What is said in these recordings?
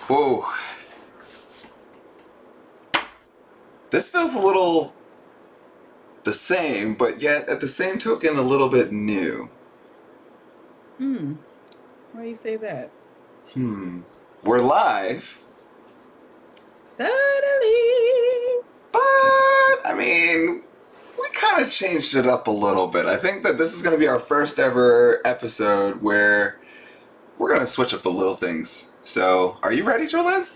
Whoa. This feels a little the same, but yet at the same token a little bit new. Why do you say that? We're live, Totally. but I mean, we kind of changed it up a little bit. I think that this is going to be our first ever episode where we're going to switch up the little things. So, are you ready, Jolene?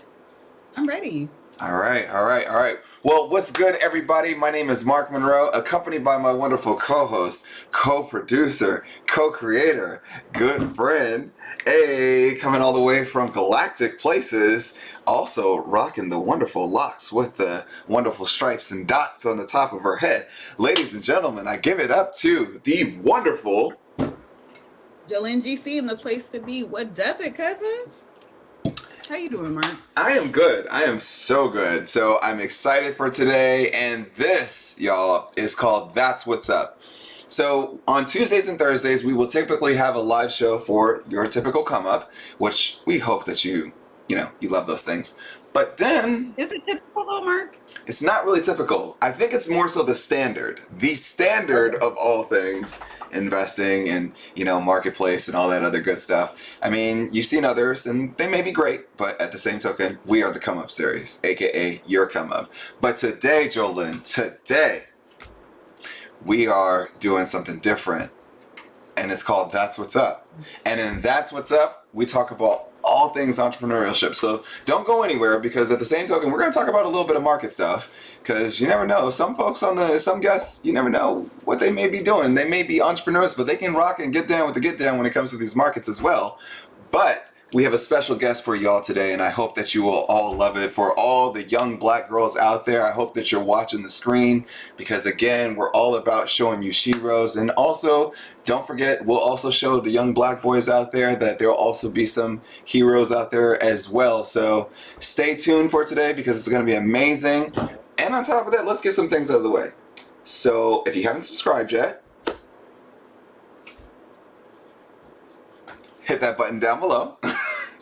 I'm ready. All right. Well, what's good, everybody? My name is Mark Monroe, accompanied by my wonderful co-host, co-producer, co-creator, good friend, coming all the way from galactic places, also rocking the wonderful locks with the wonderful stripes and dots on the top of her head. Ladies and gentlemen, I give it up to the wonderful jolyngc in the place to be. What does it, cousins? How you doing, Mark? I am good. I am so good. So I'm excited for today. And this, y'all, is called That's What's Up. So on Tuesdays and Thursdays, we will typically have a live show for your typical come up, which we hope that you love those things. But then... Is it typical though, Mark? It's not really typical. I think it's more so the standard. The standard of all things. Investing and marketplace and all that other good stuff. I mean, you've seen others and they may be great, but at the same token, we are the Come Up series, aka your Come Up. But today, Jolene, we are doing something different, and it's called That's What's Up. And in That's What's Up, we talk about all things entrepreneurship. So don't go anywhere, because at the same token, we're going to talk about a little bit of market stuff, because you never know. Some folks some guests, you never know what they may be doing. They may be entrepreneurs, but they can rock and get down with the get down when it comes to these markets as well. But we have a special guest for y'all today, and I hope that you will all love it. For all the young black girls out there, I hope that you're watching the screen, because again, we're all about showing you sheroes. And also, don't forget, we'll also show the young black boys out there that there'll also be some heroes out there as well. So stay tuned for today, because it's going to be amazing. And on top of that, let's get some things out of the way. So if you haven't subscribed yet, hit that button down below.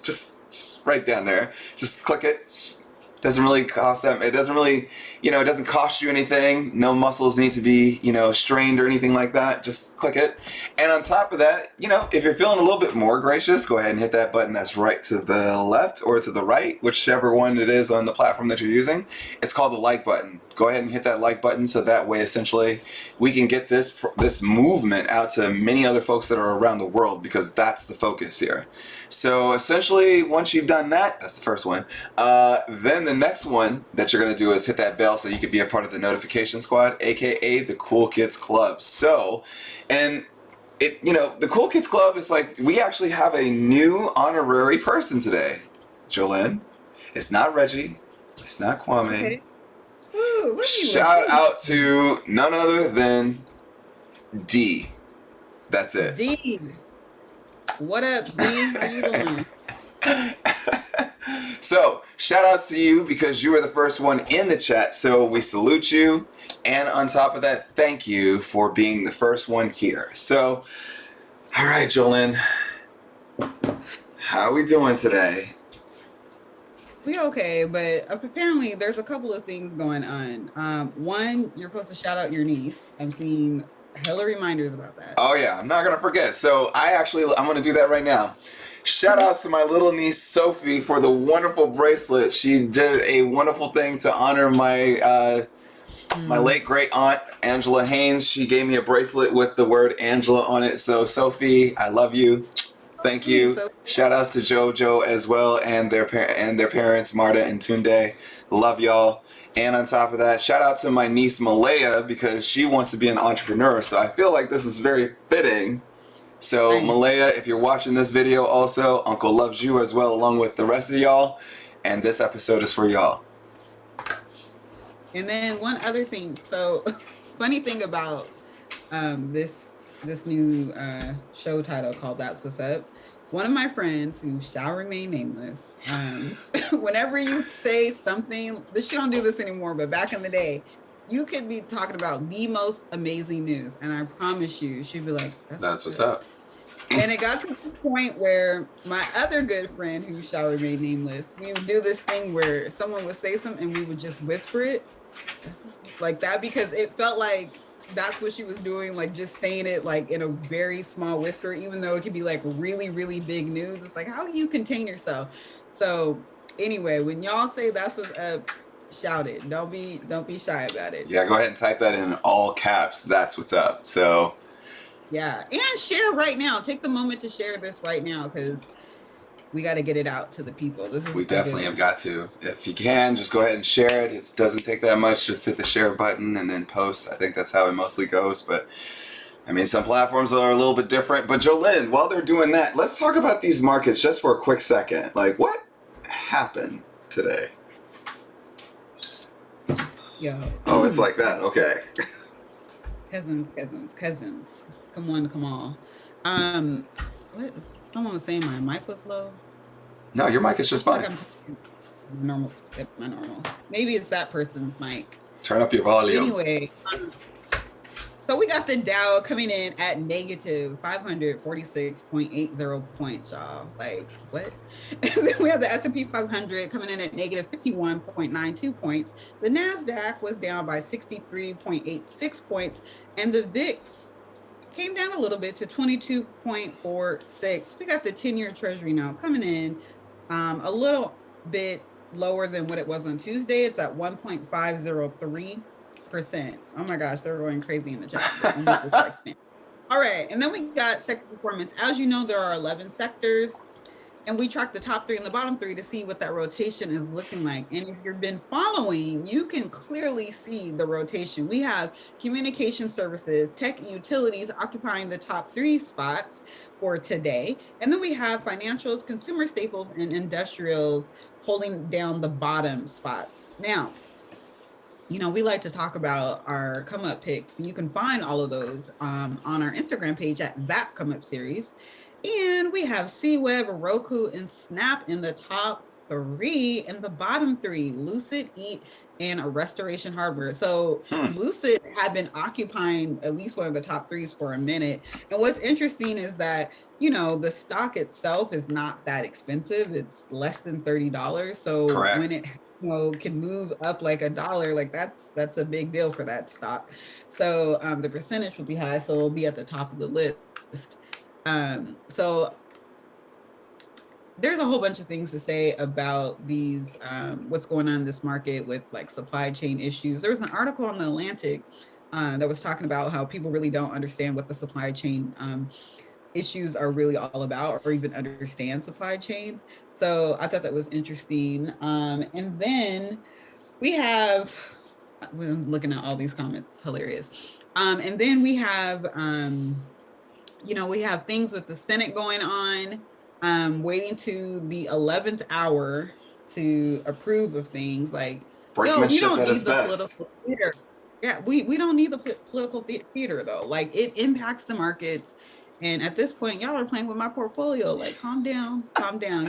just right down there. Just click it. Doesn't really cost them. It doesn't really, it doesn't cost you anything. No muscles need to be, strained or anything like that. Just click it. And on top of that, if you're feeling a little bit more gracious, go ahead and hit that button that's right to the left or to the right, whichever one it is on the platform that you're using. It's called the like button. Go ahead and hit that like button, so that way essentially we can get this movement out to many other folks that are around the world, because that's the focus here. So essentially, once you've done that, that's the first one. Then the next one that you're going to do is hit that bell, so you can be a part of the notification squad, aka the Cool Kids Club. So, and the Cool Kids Club is like, we actually have a new honorary person today, Jolene. It's not Reggie. It's not Kwame. Okay. Ooh, Shout out to none other than D. That's it. D. What up, D? How you doing? So, shout outs to you, because you were the first one in the chat, so we salute you. And on top of that, thank you for being the first one here. So, all right, Jolene, how are we doing today? We okay, but apparently there's a couple of things going on. One, you're supposed to shout out your niece. I'm seeing hella reminders about that. Oh yeah, I'm not gonna forget. So I'm gonna do that right now. Shout outs to my little niece Sophie for the wonderful bracelet. She did a wonderful thing to honor my my late great aunt Angela Haynes. She gave me a bracelet with the word Angela on it. So Sophie, I love you. Thank you. Shout outs to JoJo as well, and their parents Marta and Tunde. Love y'all. And on top of that, shout out to my niece Malaya, because she wants to be an entrepreneur. So I feel like this is very fitting. So nice. Malaya, if you're watching this video also, Uncle loves you as well, along with the rest of y'all. And this episode is for y'all. And then one other thing. So funny thing about this new show title called That's What's Up. One of my friends, who shall remain nameless, whenever you say something, she don't do this anymore, but back in the day, you could be talking about the most amazing news, and I promise you, she'd be like, that's what's up. And it got to the point where my other good friend, who shall remain nameless, we would do this thing where someone would say something and we would just whisper it like that, because it felt like that's what she was doing, like just saying it like in a very small whisper, even though it could be like really, really big news. It's like, how do you contain yourself? So anyway, when y'all say that's what's up, shout it. Don't be shy about it. Yeah, go ahead and type that in all caps. That's what's up. So yeah, and share right now. Take the moment to share this right now, because we got to get it out to the people. We definitely have got to. If you can, just go ahead and share it. It doesn't take that much. Just hit the share button and then post. I think that's how it mostly goes. But I mean, some platforms are a little bit different. But Jolynn, while they're doing that, let's talk about these markets just for a quick second. Like, what happened today? Yo. Oh, it's like that. Okay. Cousins. Come on. What? Someone was saying my mic was low. No, your mic is just fine. Like my normal. Maybe it's that person's mic. Turn up your volume. Anyway, so we got the Dow coming in at negative 546.80 points, y'all. Like, what? And then we have the S&P 500 coming in at negative 51.92 points. The NASDAQ was down by 63.86 points. And the VIX came down a little bit to 22.46. We got the 10-year Treasury now coming in a little bit lower than what it was on Tuesday. It's at 1.503%. Oh my gosh, they're going crazy in the chat. All right, and then we got sector performance. As you know, there are 11 sectors, and we track the top 3 and the bottom 3 to see what that rotation is looking like. And if you've been following, you can clearly see the rotation. We have communication services, tech, and utilities occupying the top 3 spots for today. And then we have financials, consumer staples, and industrials holding down the bottom spots. Now, you know, we like to talk about our come up picks, and you can find all of those on our Instagram page at that come up series. And we have C-Web, Roku, and Snap in the top 3, and the bottom 3, Lucid, Eat, and Restoration Hardware. So Lucid had been occupying at least one of the top 3s for a minute. And what's interesting is that, you know, the stock itself is not that expensive. It's less than $30. So Correct. When it can move up like $1, like that's a big deal for that stock. So the percentage will be high, so it'll be at the top of the list. So there's a whole bunch of things to say about these, what's going on in this market with like supply chain issues. There was an article on the Atlantic that was talking about how people really don't understand what the supply chain issues are really all about, or even understand supply chains. So I thought that was interesting. And then we're looking at all these comments, hilarious. And then we have, we have things with the Senate going on, waiting to the 11th hour to approve of things like Brinkmanship at its best. Theater. Yeah, we don't need the political theater though. Like, it impacts the markets. And at this point, y'all are playing with my portfolio. Like, calm down.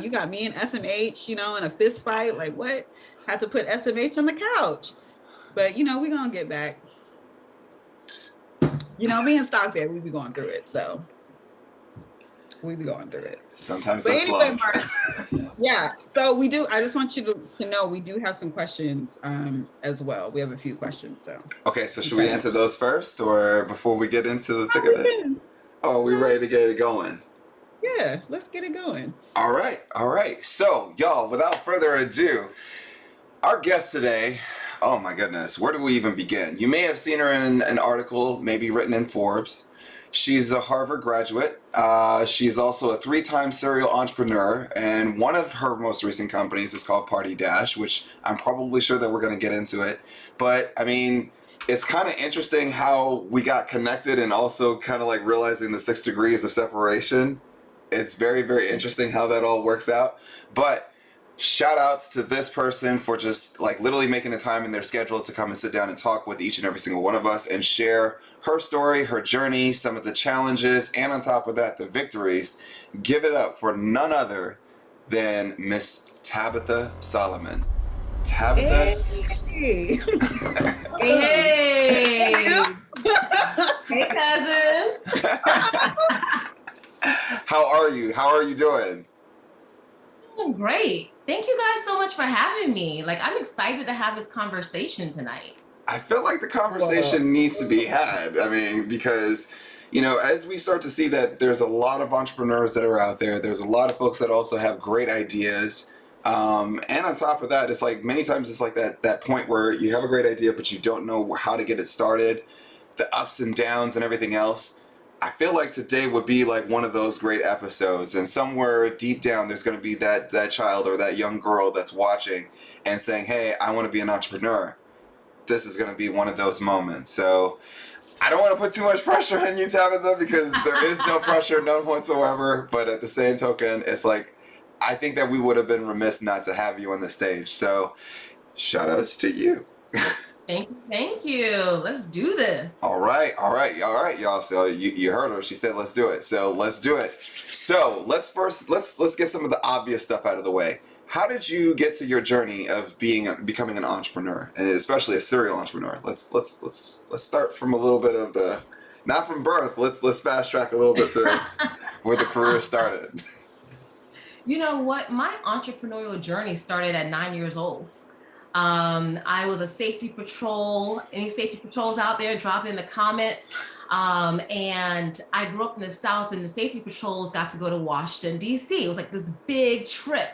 You got me and SMH, in a fist fight. Like, what? Had to put SMH on the couch. But, we're going to get back. Me and Stockbed, we be going through it. So we be going through it. Sometimes that's love. Mark, yeah. So we do. I just want you to know we do have some questions as well. We have a few questions. So okay. So should we answer those first, or before we get into the thick of it? Oh, we ready to get it going? Yeah, let's get it going. All right. So, y'all, without further ado, our guest today, oh my goodness, where do we even begin? You may have seen her in an article, maybe written in Forbes. She's a Harvard graduate. She's also a 3-time serial entrepreneur, and one of her most recent companies is called Party Dash, which I'm probably sure that we're going to get into it. But, I mean, it's kind of interesting how we got connected, and also kind of like realizing the 6 degrees of separation. It's very, very interesting how that all works out. But shout outs to this person for just like literally making the time in their schedule to come and sit down and talk with each and every single one of us and share her story, her journey, some of the challenges, and on top of that, the victories. Give it up for none other than Miss Tabitha Salomon. Tabitha. Hey. Hey. Hey, cousin. How are you? How are you doing? Doing great. Thank you guys so much for having me. Like, I'm excited to have this conversation tonight. I feel like the Well, conversation needs to be had. I mean, because, as we start to see that there's a lot of entrepreneurs that are out there, there's a lot of folks that also have great ideas. And on top of that, it's like many times it's like that point where you have a great idea, but you don't know how to get it started, the ups and downs and everything else. I feel like today would be like one of those great episodes, and somewhere deep down there's going to be that child or that young girl that's watching and saying, "Hey, I want to be an entrepreneur." This is going to be one of those moments. So I don't want to put too much pressure on you, Tabitha, because there is no pressure, none whatsoever. But at the same token, it's like I think that we would have been remiss not to have you on the stage. So shout outs to you. Thank you. Thank you. Let's do this. All right, y'all. So you heard her. She said, "Let's do it." So let's do it. So let's get some of the obvious stuff out of the way. How did you get to your journey of becoming an entrepreneur, and especially a serial entrepreneur? Let's start from a little bit of the, not from birth. Let's fast track a little bit to where the career started. You know what? My entrepreneurial journey started at 9 years old. I was a safety patrol. Any safety patrols out there, drop in the comments. And I grew up in the South, and the safety patrols got to go to Washington, D.C. It was like this big trip.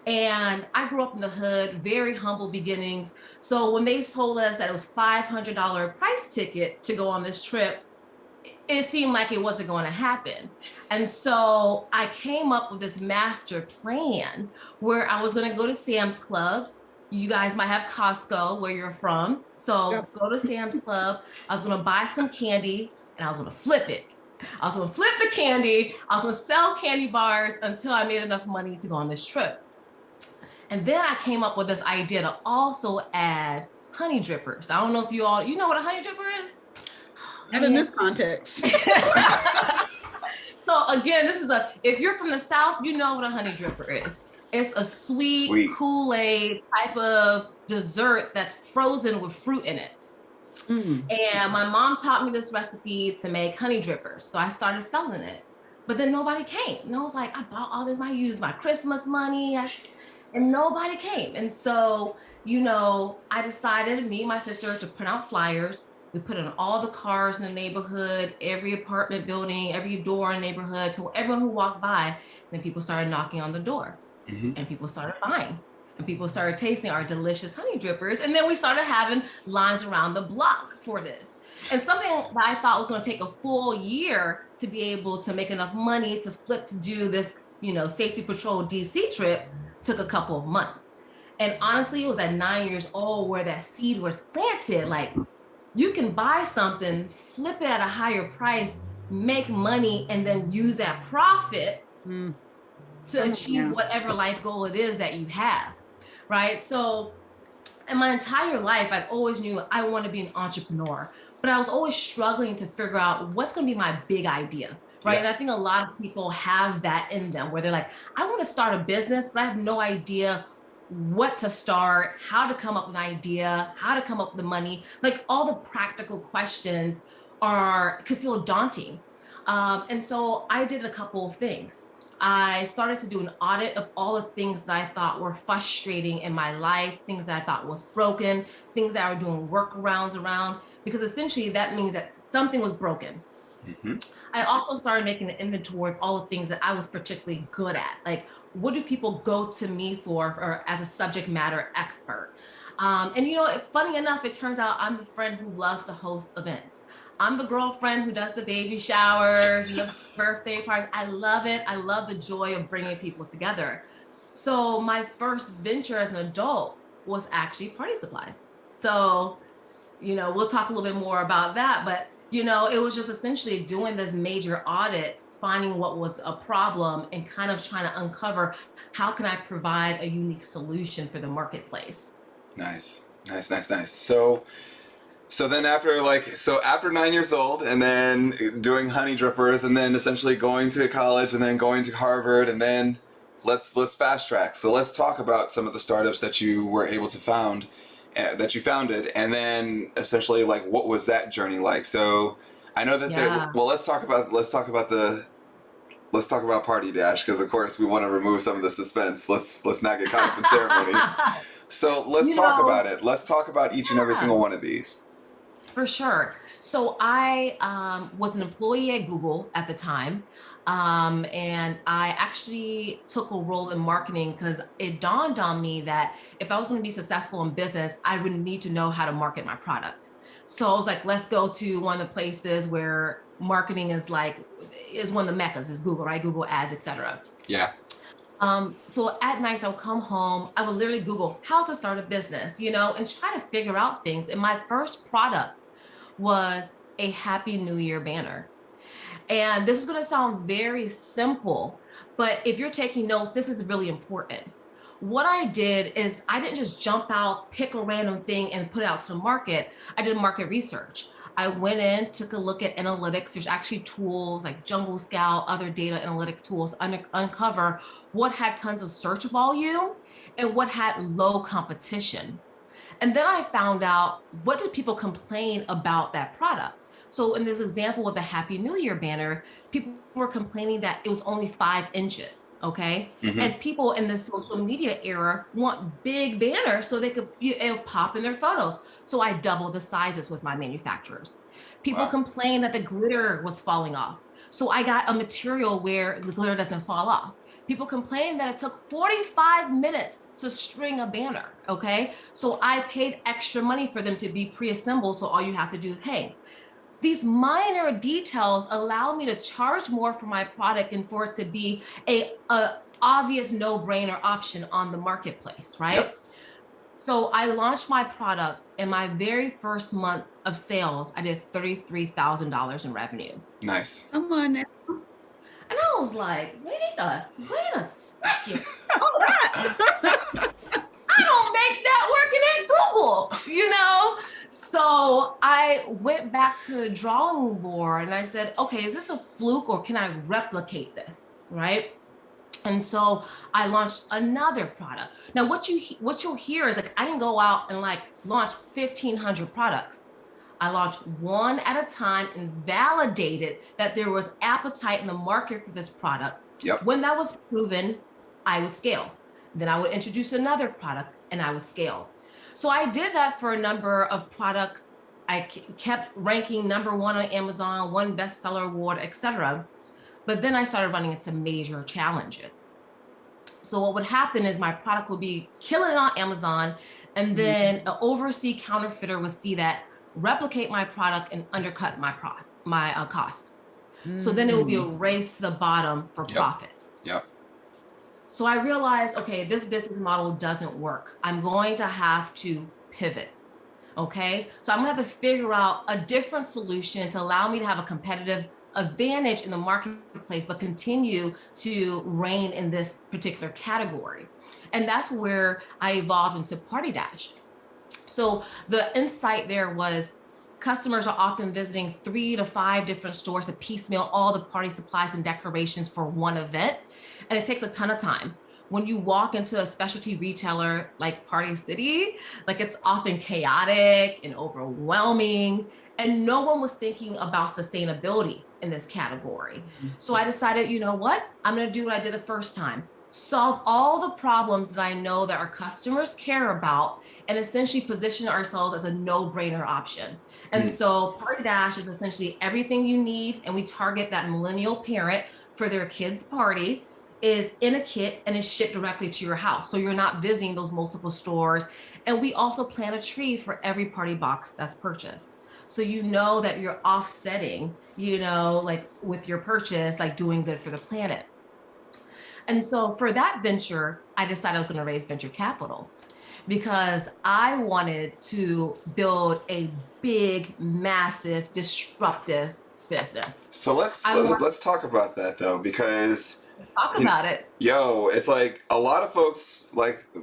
And I grew up in the hood, very humble beginnings. So when they told us that it was $500 price ticket to go on this trip, it seemed like it wasn't going to happen. And so I came up with this master plan where I was going to go to Sam's Clubs. You guys might have Costco where you're from. So Yep. go to Sam's Club. I was going to buy some candy and I was going to flip it. I was going to flip the candy. I was going to sell candy bars until I made enough money to go on this trip. And then I came up with this idea to also add honey drippers. I don't know if you know what a honey dripper is? Not in this context. So again, if you're from the South, you know what a honey dripper is. It's a sweet Kool-Aid type of dessert that's frozen with fruit in it. Mm. And my mom taught me this recipe to make honey drippers. So I started selling it, but then nobody came. And I was like, I bought all this, I used my Christmas money, and nobody came. And so, I decided, me and my sister, to print out flyers. We put in all the cars in the neighborhood, every apartment building, every door in the neighborhood, to everyone who walked by. Then people started knocking on the door. Mm-hmm. And people started buying, and people started tasting our delicious honey drippers. And then we started having lines around the block for this. And something that I thought was going to take a full year to be able to make enough money to flip to do this, safety patrol DC trip took a couple of months. And honestly, it was at 9 years old where that seed was planted. Like, you can buy something, flip it at a higher price, make money, and then use that profit to achieve whatever life goal it is that you have, right? So in my entire life, I've always knew I want to be an entrepreneur, but I was always struggling to figure out what's going to be my big idea, right? Yeah. And I think a lot of people have that in them where they're like, I want to start a business, but I have no idea what to start, how to come up with an idea, how to come up with the money. Like, all the practical questions could feel daunting. And so I did a couple of things. I started to do an audit of all the things that I thought were frustrating in my life, things that I thought was broken, things that I were doing workarounds around, because essentially that means that something was broken. Mm-hmm. I also started making an inventory of all the things that I was particularly good at. Like, what do people go to me for, or as a subject matter expert? And funny enough, it turns out I'm the friend who loves to host events. I'm the girlfriend who does the baby showers and the birthday parties. I love it. I love the joy of bringing people together. So my first venture as an adult was actually party supplies. So, we'll talk a little bit more about that, but it was just essentially doing this major audit, finding what was a problem and kind of trying to uncover how can I provide a unique solution for the marketplace. Nice. So then after 9 years old, and then doing honey drippers, and then essentially going to college, and then going to Harvard, and then let's fast track. So let's talk about some of the startups that you were able to founded, and then essentially, like, what was that journey like? So I know that let's talk about let's talk about Party Dash, because of course we want to remove some of the suspense. Let's not get caught up in ceremonies. So let's talk about it. Let's talk about each and every single one of these. For sure. So I was an employee at Google at the time. And I actually took a role in marketing because it dawned on me that if I was going to be successful in business, I would need to know how to market my product. So I was like, let's go to one of the places where marketing is one of the meccas, is Google, right? Google Ads, etc. Yeah. So at night I would come home, I would literally Google how to start a business, and try to figure out things. And my first product was a Happy New Year banner. And this is going to sound very simple, but if you're taking notes, this is really important. What I did is I didn't just jump out, pick a random thing and put it out to the market. I did market research. I went in, took a look at analytics. There's actually tools like Jungle Scout, other data analytic tools, uncover what had tons of search volume and what had low competition. And then I found out, what did people complain about that product? So in this example with the Happy New Year banner, people were complaining that it was only 5 inches, okay? Mm-hmm. And people in the social media era want big banners so they could it'll pop in their photos. So I doubled the sizes with my manufacturers. People complain that the glitter was falling off. So I got a material where the glitter doesn't fall off. People complain that it took 45 minutes to string a banner, okay? So I paid extra money for them to be pre-assembled, so all you have to do is hang. These minor details allow me to charge more for my product and for it to be a obvious no-brainer option on the marketplace, right? Yep. So I launched my product. In my very first month of sales, I did $33,000 in revenue. Nice. Come on now. And I was like, wait a second. Hold on. I don't make that working at Google, So I went back to the drawing board and I said, okay, is this a fluke or can I replicate this, right? And so I launched another product. Now, what you'll hear is I didn't go out and launch 1,500 products. I launched one at a time and validated that there was appetite in the market for this product. Yep. When that was proven, I would scale. Then I would introduce another product and I would scale. So I did that for a number of products. I kept ranking #1 on Amazon, 1 bestseller award, etc. But then I started running into major challenges. So what would happen is my product would be killing on Amazon, and then an overseas counterfeiter would see that, replicate my product and undercut my cost. So then it would be a race to the bottom for profits. Yep. So I realized, okay, this business model doesn't work. I'm going to have to pivot. Okay. So I'm gonna have to figure out a different solution to allow me to have a competitive advantage in the marketplace, but continue to reign in this particular category. And that's where I evolved into Party Dash. So the insight there was, customers are often visiting 3 to 5 different stores to piecemeal all the party supplies and decorations for one event. And it takes a ton of time. When you walk into a specialty retailer like Party City, it's often chaotic and overwhelming, and no one was thinking about sustainability in this category. So I decided, you know what? I'm gonna do what I did the first time. Solve all the problems that I know that our customers care about, and essentially position ourselves as a no-brainer option. And so Party Dash is essentially everything you need, and we target that millennial parent for their kid's party, is in a kit and is shipped directly to your house. So you're not visiting those multiple stores. And we also plant a tree for every party box that's purchased. So that you're offsetting, with your purchase, doing good for the planet. And so for that venture, I decided I was going to raise venture capital because I wanted to build a big, massive, disruptive business. So let's talk about that though, because talk about it. It's a lot of folks,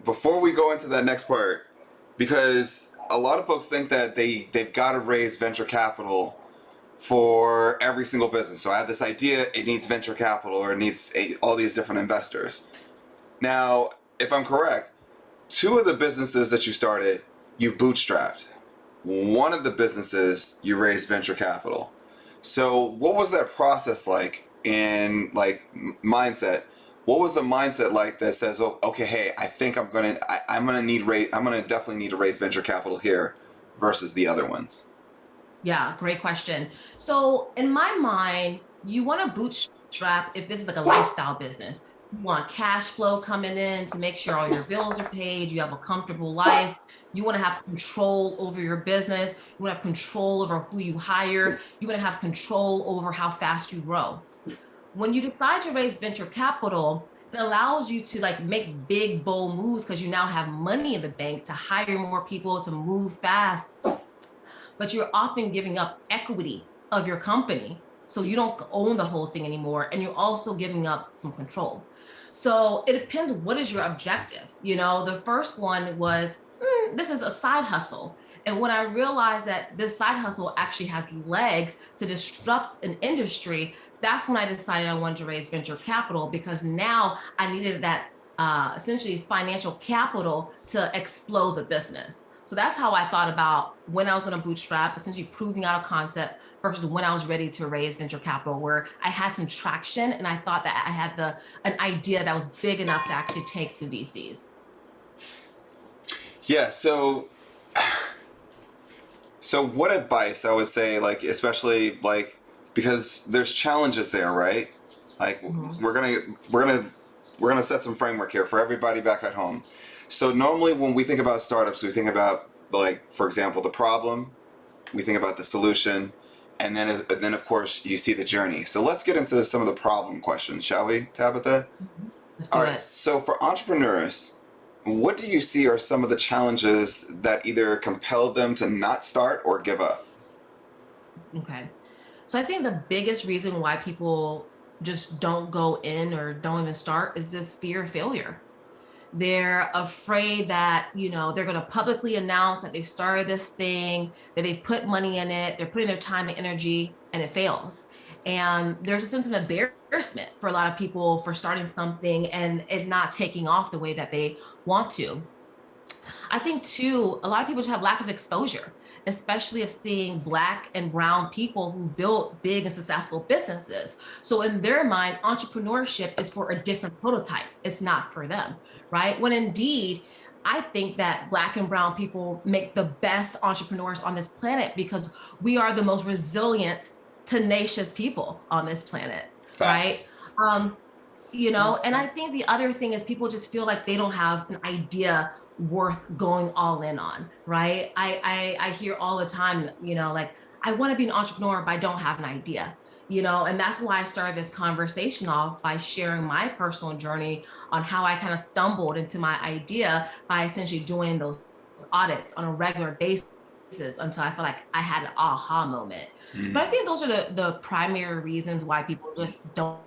before we go into that next part, because a lot of folks think that they've got to raise venture capital for every single business. So I have this idea, it needs venture capital or it needs all these different investors. Now, if I'm correct, 2 of the businesses that you started, you bootstrapped. 1 of the businesses, you raised venture capital. So what was that process like in like mindset, what was the mindset like that says, oh, okay, hey, I think I'm gonna definitely need to raise venture capital here versus the other ones? Yeah, great question. So in my mind, you want to bootstrap if this is like a lifestyle business. You want cash flow coming in to make sure all your bills are paid, you have a comfortable life. You want to have control over your business. You want to have control over who you hire. You want to have control over how fast you grow. When you decide to raise venture capital, it allows you to like make big, bold moves because you now have money in the bank to hire more people, to move fast, but you're often giving up equity of your company. So you don't own the whole thing anymore. And you're also giving up some control. So it depends, what is your objective? You know, the first one was, this is a side hustle. And when I realized that this side hustle actually has legs to disrupt an industry, that's when I decided I wanted to raise venture capital, because now I needed that essentially financial capital to explode the business. So that's how I thought about when I was going to bootstrap, essentially proving out a concept, versus when I was ready to raise venture capital, where I had some traction and I thought that I had an idea that was big enough to actually take to VCs. Yeah. So what advice I would say, like, especially like, because there's challenges there, right? Like we're gonna set some framework here for everybody back at home. So normally when we think about startups, we think about, like, for example, the problem, we think about the solution, and then of course you see the journey. So let's get into some of the problem questions, shall we, Tabitha? Let's do All right. it. So for entrepreneurs, what do you see are some of the challenges that either compel them to not start or give up? Okay. So I think the biggest reason why people just don't go in or don't even start is this fear of failure. They're afraid that, you know, they're going to publicly announce that they've started this thing, that they've put money in it, they're putting their time and energy, and it fails. And there's a sense of embarrassment for a lot of people for starting something and it not taking off the way that they want to. I think too, a lot of people just have lack of exposure, especially of seeing Black and brown people who built big and successful businesses. So in their mind, entrepreneurship is for a different prototype. It's not for them, right? When indeed, I think that Black and brown people make the best entrepreneurs on this planet, because we are the most resilient, tenacious people on this planet, right? Facts. You know, and I think the other thing is people just feel like they don't have an idea worth going all in on, right? I hear all the time, you know, like, I want to be an entrepreneur, but I don't have an idea, you know, and that's why I started this conversation off by sharing my personal journey on how I kind of stumbled into my idea by essentially doing those audits on a regular basis until I felt like I had an aha moment. But I think those are the primary reasons why people just don't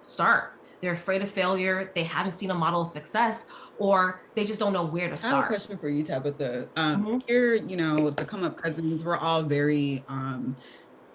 start. They're afraid of failure, they haven't seen a model of success, or they just don't know where to start. I have a question for you, Tabitha. Here, you know, the Come Up Cousins, we're all very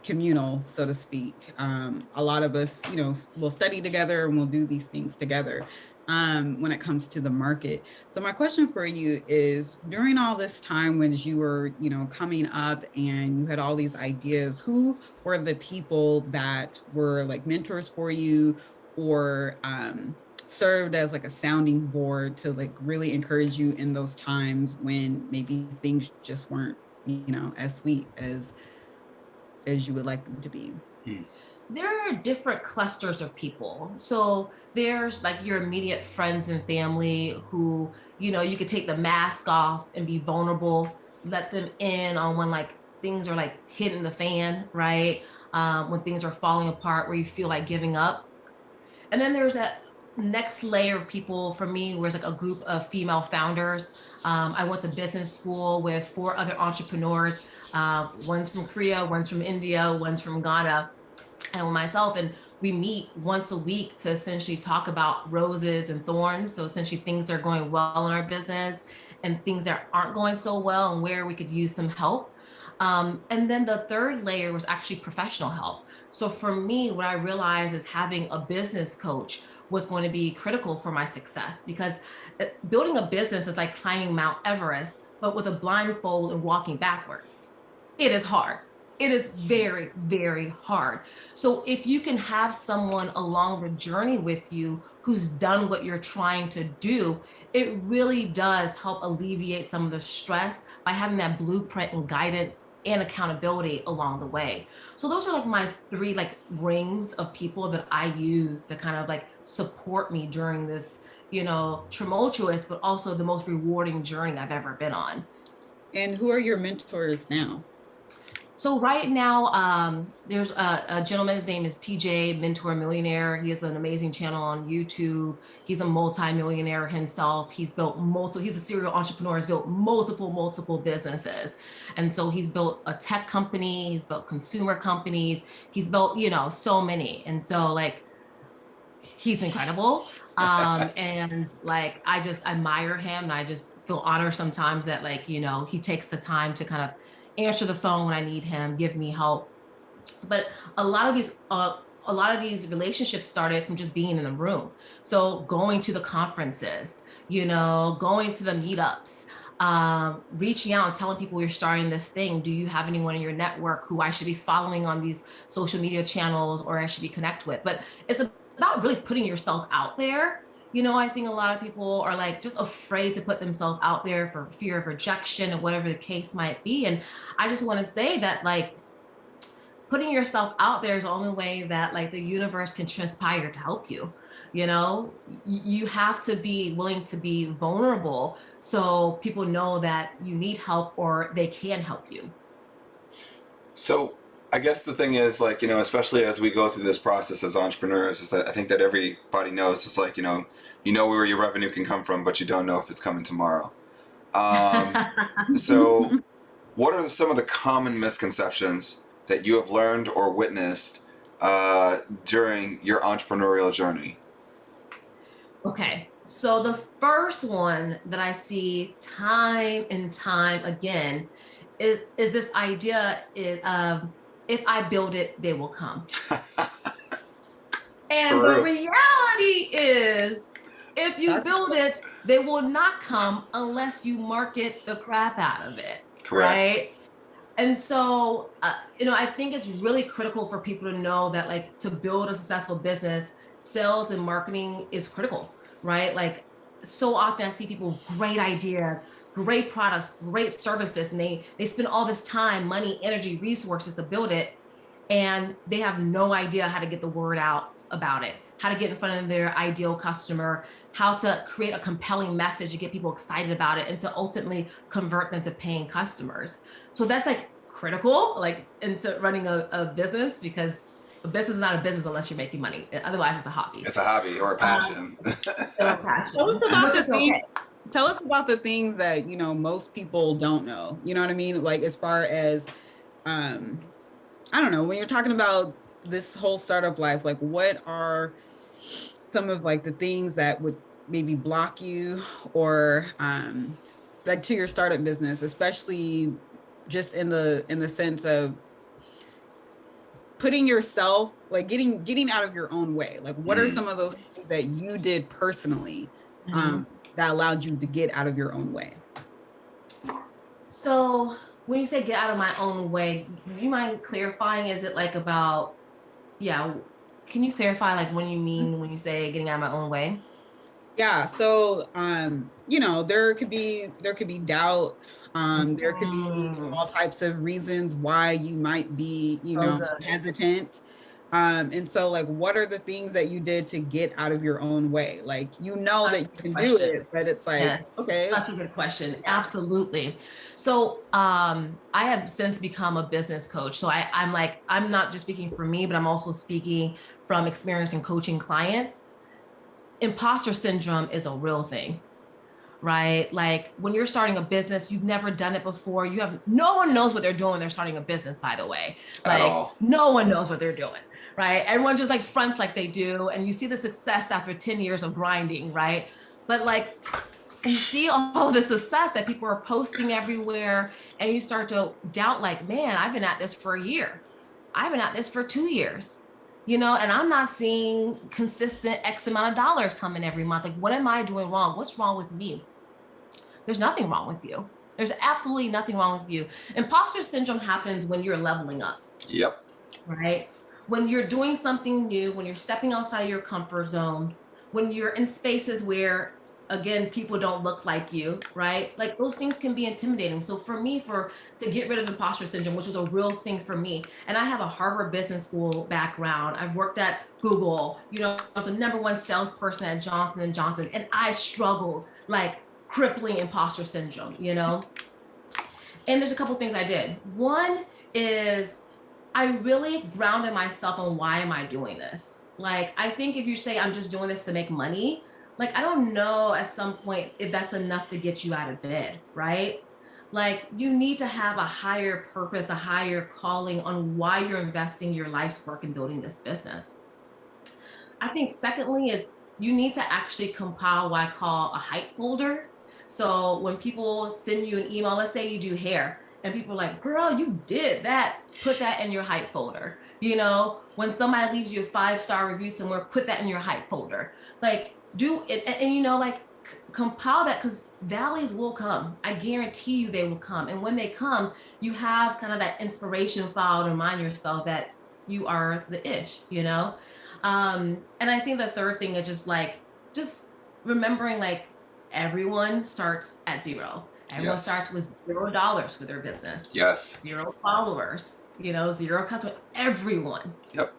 communal, so to speak. A lot of us, you know, will study together and we'll do these things together when it comes to the market. So my question for you is, during all this time when you were, you know, coming up and you had all these ideas, who were the people that were like mentors for you, or served as like a sounding board to like really encourage you in those times when maybe things just weren't, you know, as sweet as you would like them to be? There are different clusters of people. So there's like your immediate friends and family who, you know, you could take the mask off and be vulnerable, let them in on when like things are like hitting the fan, right? When things are falling apart, where you feel like giving up. And then there's that next layer of people for me, where it's like a group of female founders. I went to business school with 4 other entrepreneurs. One's from Korea, one's from India, one's from Ghana, and myself. And we meet once a week to essentially talk about roses and thorns. So essentially things that are going well in our business and things that aren't going so well and where we could use some help. And then the third layer was actually professional help. So for me, what I realized is having a business coach was going to be critical for my success, because building a business is like climbing Mount Everest, but with a blindfold and walking backwards. It is hard. it is very, very hard. So if you can have someone along the journey with you who's done what you're trying to do, it really does help alleviate some of the stress by having that blueprint and guidance and accountability along the way. So those are like my three like rings of people that I use to kind of like support me during this, you know, tumultuous, but also the most rewarding journey I've ever been on. And who are your mentors now? So right now, there's a gentleman, his name is TJ, Mentor Millionaire. He has an amazing channel on YouTube. He's a multi-millionaire himself. He's a serial entrepreneur, he's built multiple businesses. And so he's built a tech company, he's built consumer companies, he's built, you know, so many. And so like, he's incredible. And like, I just admire him, and I just feel honored sometimes that like, you know, he takes the time to kind of answer the phone when I need him, give me help. But a lot of these relationships started from just being in a room. So going to the conferences, you know, going to the meetups, reaching out and telling people you're starting this thing. Do you have anyone in your network who I should be following on these social media channels, or I should be connect with? But it's about really putting yourself out there. You know, I think a lot of people are like just afraid to put themselves out there for fear of rejection or whatever the case might be. And I just want to say that like putting yourself out there is the only way that like the universe can transpire to help you. You know, you have to be willing to be vulnerable so people know that you need help or they can help you. So I guess the thing is, like, you know, especially as we go through this process as entrepreneurs, is that I think that everybody knows it's like, you know where your revenue can come from, but you don't know if it's coming tomorrow. So what are some of the common misconceptions that you have learned or witnessed during your entrepreneurial journey? Okay, so the first one that I see time and time again is this idea of, if I build it, they will come. And True. the reality is, if you build it, they will not come unless you market the crap out of it. Correct. Right? And so, you know, I think it's really critical for people to know that, like, to build a successful business, sales and marketing is critical, right? Like, so often I see people with great ideas, great products, great services, and they spend all this time, money, energy, resources to build it, and they have no idea how to get the word out about it, how to get in front of their ideal customer, how to create a compelling message to get people excited about it, and to ultimately convert them to paying customers. So that's like critical, like into running a business, because a business is not a business unless you're making money. Otherwise, it's a hobby. It's a hobby or a passion. Tell us about the things that, you know, most people don't know. You know what I mean? Like, as far as, I don't know, when you're talking about this whole startup life, like, what are some of like the things that would maybe block you, or like to your startup business, especially just in the sense of putting yourself, like getting out of your own way? Like, what are some of those things that you did personally that allowed you to get out of your own way? So when you say get out of my own way, do you mind clarifying? Is it like about, can you clarify like what you mean when you say getting out of my own way? Yeah. So, you know, there could be doubt. There could be all types of reasons why you might be, you know, hesitant. And so, like, what are the things that you did to get out of your own way? Like, you know that you can do it, but it's like, okay. Such a good question. Absolutely. So I have since become a business coach. So I'm not just speaking for me, but I'm also speaking from experience in coaching clients. Imposter syndrome is a real thing, right? Like, when you're starting a business, you've never done it before. No one knows what they're doing when they're starting a business, by the way. Like, no one knows what they're doing, right? Everyone just like fronts like they do. And you see the success after 10 years of grinding, right? But like, you see all the success that people are posting everywhere, and you start to doubt, like, man, I've been at this for a year. I've been at this for 2 years. You know, and I'm not seeing consistent X amount of dollars coming every month. Like, what am I doing wrong? What's wrong with me? There's nothing wrong with you. There's absolutely nothing wrong with you. Imposter syndrome happens when you're leveling up. Yep. Right? When you're doing something new, when you're stepping outside of your comfort zone, when you're in spaces where, again, people don't look like you, right? Like those things can be intimidating. So for me, to get rid of imposter syndrome, which was a real thing for me, and I have a Harvard Business School background. I've worked at Google, I was a #1 salesperson at Johnson & Johnson, and I struggled like crippling imposter syndrome, And there's a couple things I did. One is I really grounded myself on why am I doing this? Like, I think if you say I'm just doing this to make money, like, I don't know at some point if that's enough to get you out of bed, right? Like, you need to have a higher purpose, a higher calling on why you're investing your life's work in building this business. I think secondly is you need to actually compile what I call a hype folder. So when people send you an email, let's say you do hair, and people are like, girl, you did that. Put that in your hype folder. When somebody leaves you a 5-star review somewhere, put that in your hype folder. Like do it. And compile that, because valleys will come. I guarantee you they will come. And when they come, you have kind of that inspiration file to remind yourself that you are the ish, And I think the third thing is just remembering like everyone starts at zero. Everyone starts with $0 for their business. Yes. 0 followers, 0 customers, everyone. Yep.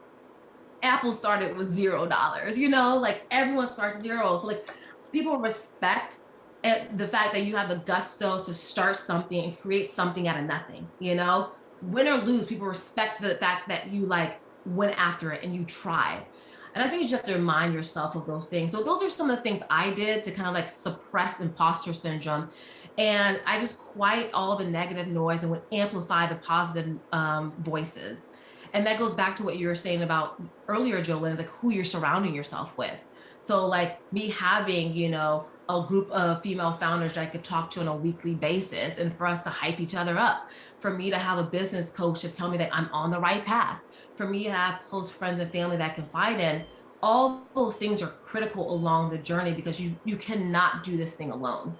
Apple started with $0, like everyone starts 0. So like people respect the fact that you have the gusto to start something and create something out of nothing, win or lose, people respect the fact that you like went after it and you tried. And I think you just have to remind yourself of those things. So those are some of the things I did to kind of like suppress imposter syndrome. And I just quiet all the negative noise and would amplify the positive voices. And that goes back to what you were saying about earlier, Jolynn, like who you're surrounding yourself with. So like me having, a group of female founders that I could talk to on a weekly basis and for us to hype each other up, for me to have a business coach to tell me that I'm on the right path, for me to have close friends and family that I can confide in. All those things are critical along the journey because you cannot do this thing alone.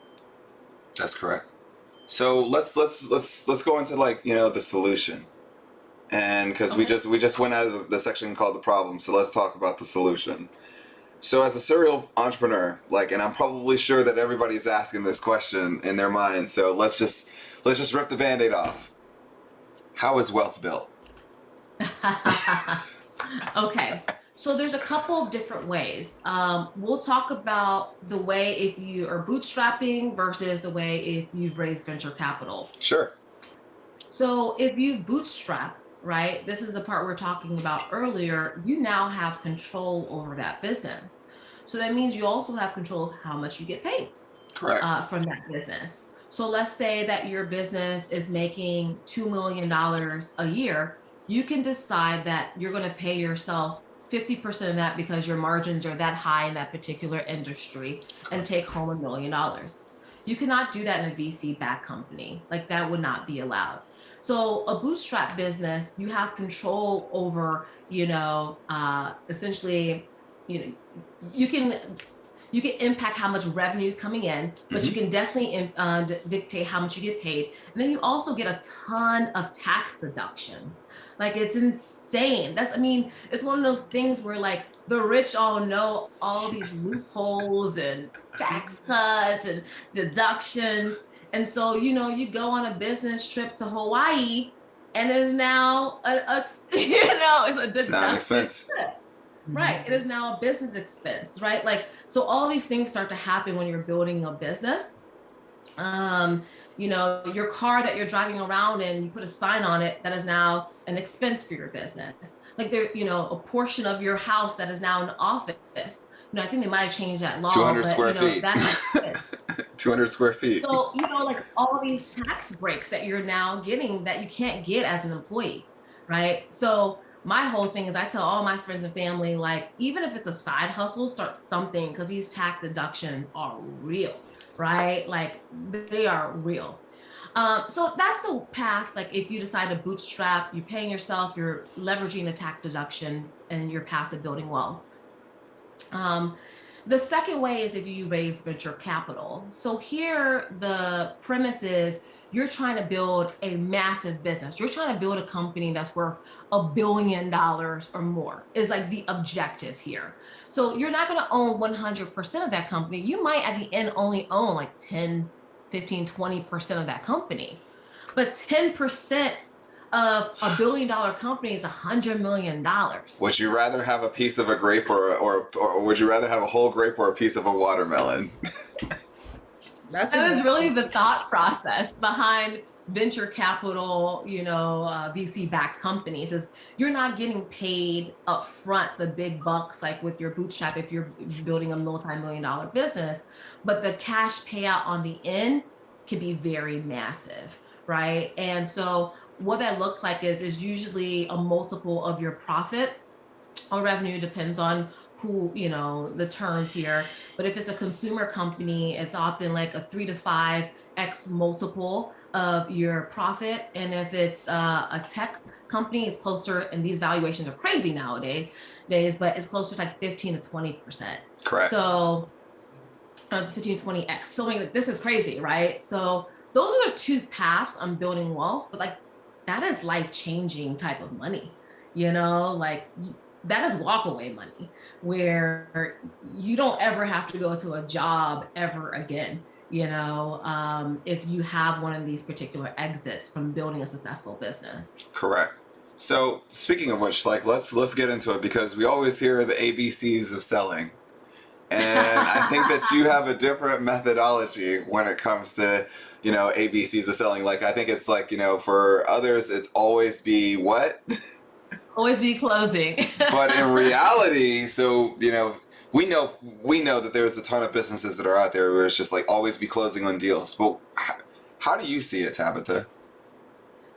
That's correct. So let's go into the solution, and because we just went out of the section called the problem, so let's talk about the solution. So as a serial entrepreneur, and I'm probably sure that everybody's asking this question in their mind. So let's just rip the Band-Aid off. How is wealth built? Okay. So there's a couple of different ways. We'll talk about the way if you are bootstrapping versus the way if you've raised venture capital. Sure. So if you bootstrap, right, this is the part we're talking about earlier, you now have control over that business. So that means you also have control of how much you get paid. Correct. From that business. So let's say that your business is making $2 million a year. You can decide that you're going to pay yourself 50% of that because your margins are that high in that particular industry and take home $1 million. You cannot do that in a VC-backed company. Like that would not be allowed. So a bootstrap business, you have control over, essentially, you can impact how much revenue is coming in, but you can definitely dictate how much you get paid. And then you also get a ton of tax deductions. Like it's insane. It's one of those things where like the rich all know all these loopholes and tax cuts and deductions. And so, you go on a business trip to Hawaii and it is now it's a it's not an expense. Right. It is now a business expense, right? Like, so all these things start to happen when you're building a business. Your car that you're driving around in, you put a sign on it that is now an expense for your business. Like a portion of your house that is now an office. I think they might have changed that law. 200 square feet. That's 200 square feet. So, like all these tax breaks that you're now getting that you can't get as an employee, right? So my whole thing is I tell all my friends and family, like, even if it's a side hustle, start something because these tax deductions are real, right? Like they are real. So that's the path. Like if you decide to bootstrap, you're paying yourself, you're leveraging the tax deductions and your path to building wealth. The second way is if you raise venture capital. So here, the premise is you're trying to build a massive business. You're trying to build a company that's worth $1 billion or more, is like the objective here. So you're not going to own 100% of that company. You might at the end only own like 10, 15, 20% of that company. But 10% of $1 billion company is $100 million. Would you rather have a piece of a grape or would you rather have a whole grape or a piece of a watermelon? That is really the thought process behind venture capital, VC-backed companies, is you're not getting paid up front the big bucks like with your bootstrap if you're building a multi-million-dollar business, but the cash payout on the end can be very massive, right? And so what that looks like is usually a multiple of your profit or revenue, depends on who, the terms here. But if it's a consumer company, it's often like a 3 to 5x multiple of your profit. And if it's a tech company, it's closer, and these valuations are crazy nowadays, but it's closer to like 15 to 20%. Correct. So 15 to 20x. So like, this is crazy, right? So those are the two paths on building wealth, but like that is life-changing type of money, like that is walkaway money where you don't ever have to go to a job ever again, if you have one of these particular exits from building a successful business. Correct. So speaking of which, like let's get into it, because we always hear the ABCs of selling. And I think that you have a different methodology when it comes to, ABCs of selling. Like, I think it's like, for others, it's always be what? Always be closing. But in reality, so, we know that there's a ton of businesses that are out there where it's just like always be closing on deals. But how do you see it, Tabitha?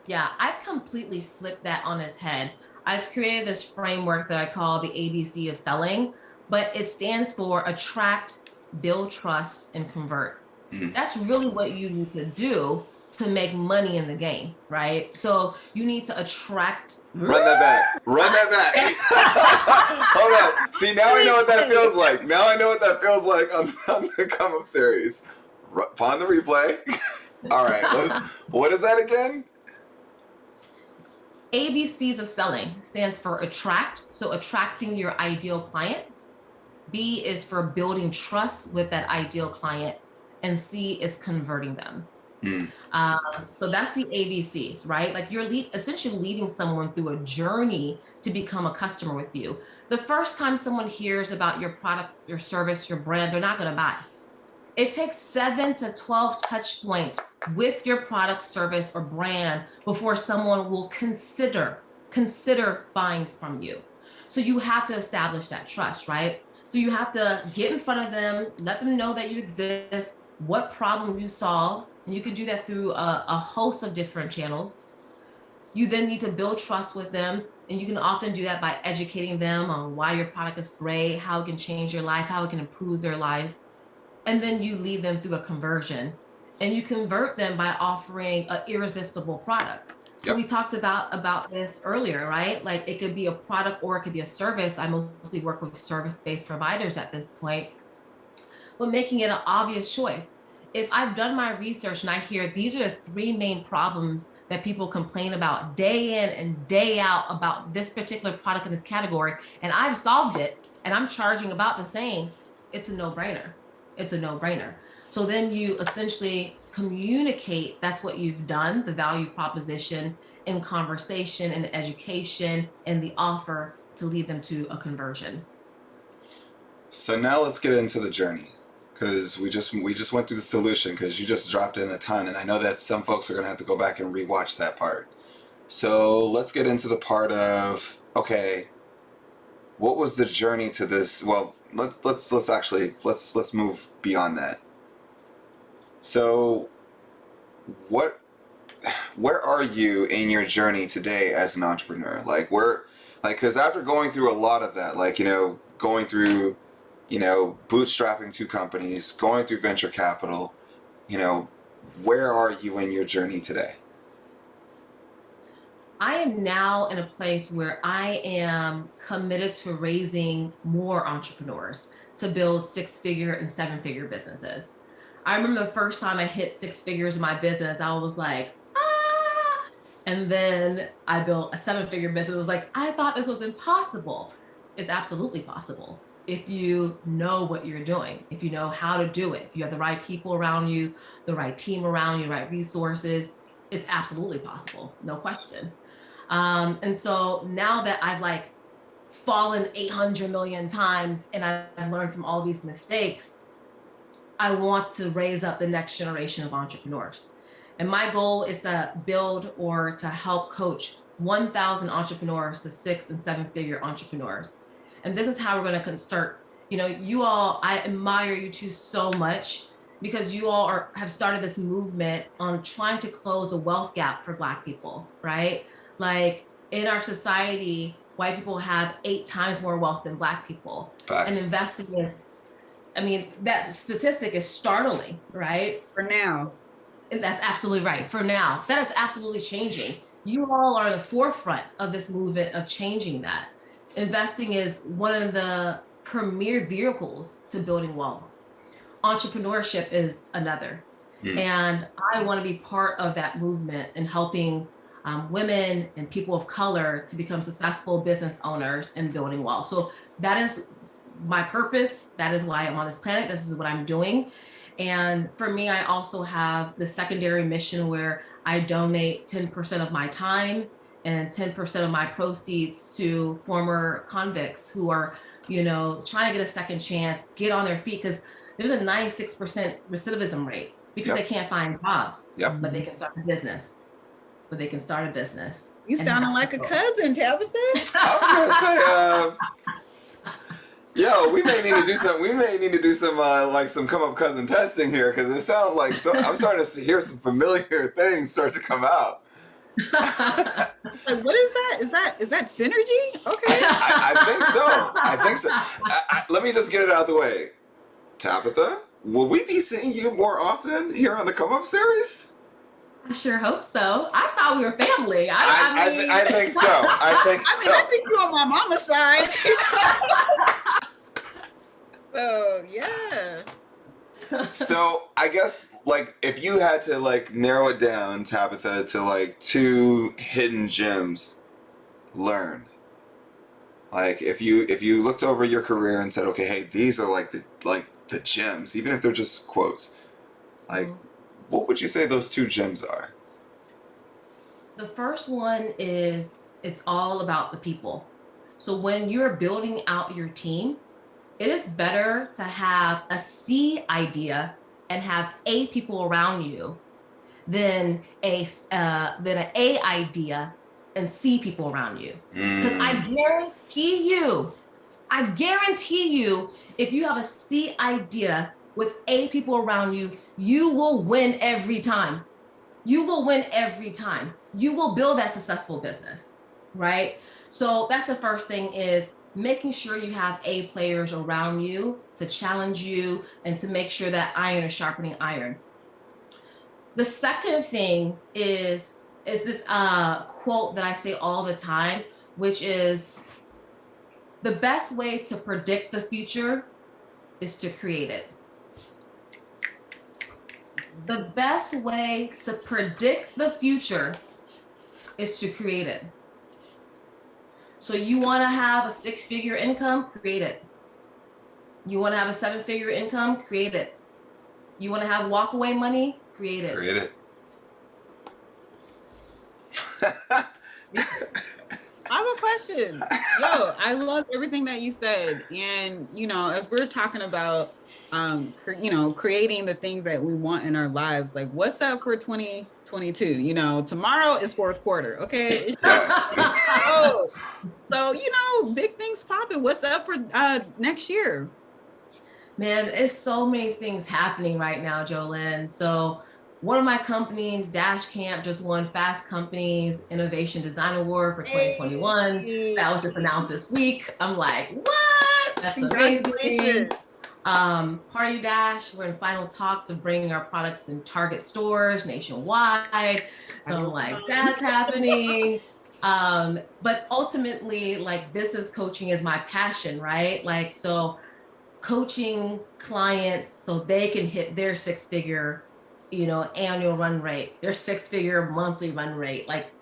Yeah, I've completely flipped that on its head. I've created this framework that I call the ABC of selling, but it stands for attract, build trust, and convert. Mm-hmm. That's really what you need to do to make money in the game, right? So you need to attract. Run that back. Hold up. See, now I know what that feels like. Now I know what that feels like on the come up series. Pawn the replay. All right. What is that again? ABCs of selling stands for attract. So attracting your ideal client. B is for building trust with that ideal client. And C is converting them. So that's the ABCs, right? Like you're essentially leading someone through a journey to become a customer with you. The first time someone hears about your product, your service, your brand, they're not going to buy. It takes 7 to 12 touch points with your product, service, or brand before someone will consider buying from you. So you have to establish that trust, right? So you have to get in front of them, let them know that you exist, what problem you solve. And you can do that through a host of different channels. You then need to build trust with them. And you can often do that by educating them on why your product is great, how it can change your life, how it can improve their life. And then you lead them through a conversion. And you convert them by offering an irresistible product. So we talked about this earlier, right? Like it could be a product or it could be a service. I mostly work with service-based providers at this point, but making it an obvious choice. If I've done my research and I hear these are the 3 main problems that people complain about day in and day out about this particular product in this category, and I've solved it and I'm charging about the same, it's a no-brainer. It's a no-brainer. So then you essentially communicate that's what you've done, the value proposition in conversation and education and the offer to lead them to a conversion. So now let's get into the journey, because we just went through the solution, because you just dropped in a ton, and I know that some folks are going to have to go back and rewatch that part. So let's get into the part of, okay, what was the journey to this? Well, let's move beyond that. So where are you in your journey today as an entrepreneur? Because after going through a lot of that, going through, bootstrapping 2 companies, going through venture capital, where are you in your journey today? I am now in a place where I am committed to raising more entrepreneurs to build 6-figure and 7-figure businesses. I remember the first time I hit 6 figures in my business, I was like, ah. And then I built a 7-figure business. It was like, I thought this was impossible. It's absolutely possible if you know what you're doing, if you know how to do it, if you have the right people around you, the right team around you, right resources, it's absolutely possible, no question. And so now that I've like fallen 800 million times and I've learned from all these mistakes, I want to raise up the next generation of entrepreneurs. And my goal is to build or to help coach 1,000 entrepreneurs to 6 and 7-figure entrepreneurs. And this is how we're going to start. You know, you all, I admire you two so much because you all have started this movement on trying to close a wealth gap for Black people, right? Like in our society, white people have 8 times more wealth than Black people. Facts. And investing in, I mean, that statistic is startling, right? For now. And that's absolutely right. For now, that is absolutely changing. You all are the forefront of this movement of changing that. Investing is one of the premier vehicles to building wealth. Entrepreneurship is another. And I want to be part of that movement and helping women and people of color to become successful business owners and building wealth. So that is my purpose. That is why I'm on this planet. This is what I'm doing. And for me, I also have the secondary mission where I donate 10% of my time and 10% of my proceeds to former convicts who are, you know, trying to get a second chance, get on their feet, because there's a 96% recidivism rate because they can't find jobs, but they can start a business. You sounding like a cousin, Tabitha. I was gonna say, yo, we may need to do some. We may need to do some like some come up cousin testing here because it sounds like I'm starting to hear some familiar things start to come out. Like, what is that? Is that synergy? Okay. I think so. Let me just get it out of the way. Tabitha, will we be seeing you more often here on the Come Up series? I sure hope so. I thought we were family. I think so. I think you're on my mama's side. So yeah. So I guess like if you had to like narrow it down, Tabitha, to like 2 hidden gems learned. Like if you looked over your career and said, okay, hey, these are like the gems, even if they're just quotes. Like what would you say those 2 gems are? The first one is it's all about the people. So when you're building out your team, it is better to have a C idea and have A people around you than an A idea and C people around you. Because I guarantee you, if you have a C idea with A people around you, you will win every time. You will build that successful business, right? So that's the first thing, is making sure you have A players around you to challenge you and to make sure that iron is sharpening iron. The second thing is this quote that I say all the time, which is the best way to predict the future is to create it. The best way to predict the future is to create it. So you want to have a 6-figure income, create it. You want to have a 7-figure income, create it. You want to have walkaway money, create it. Create it. I have a question. Yo, I love everything that you said. And, you know, as we're talking about, creating the things that we want in our lives, like what's up for 2022? You know, tomorrow is 4th quarter. Okay. It's just, so, you know, big things popping. What's up for next year? Man, it's so many things happening right now, Jolynn. So one of my companies, Dash Camp, just won Fast Company's Innovation Design Award for 2021. Hey. That was just announced this week. I'm like, what? That's amazing. Party Dash, we're in final talks of bringing our products in Target stores nationwide. So I'm like, that's happening. But ultimately, like business coaching is my passion, right? Like, so coaching clients so they can hit their 6-figure, annual run rate, their 6-figure monthly run rate. Like,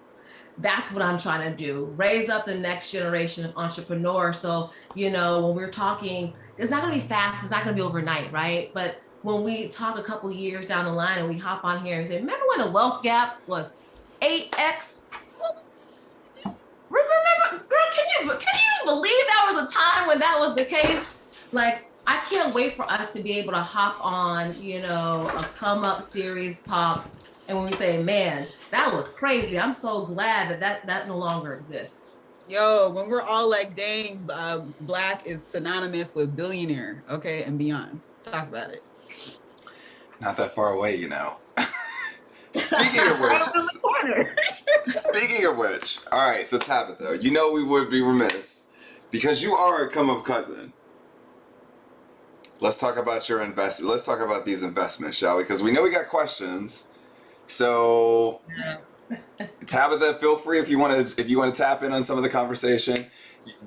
that's what I'm trying to do. Raise up the next generation of entrepreneurs. So, when we're talking, it's not going to be fast. It's not going to be overnight, right? But when we talk a couple years down the line and we hop on here and say, remember when the wealth gap was 8x? Remember, girl, can you believe that was a time when that was the case? Like, I can't wait for us to be able to hop on, a come up series talk. And when we say, man, that was crazy, I'm so glad that no longer exists. Yo, when we're all like, dang, Black is synonymous with billionaire, okay, and beyond. Let's talk about it. Not that far away, Speaking of which, all right, so Tabitha, we would be remiss because you are a come up cousin. Let's talk about your investment. Let's talk about these investments, shall we? Because we know we got questions. So, Tabitha, feel free if you want to tap in on some of the conversation.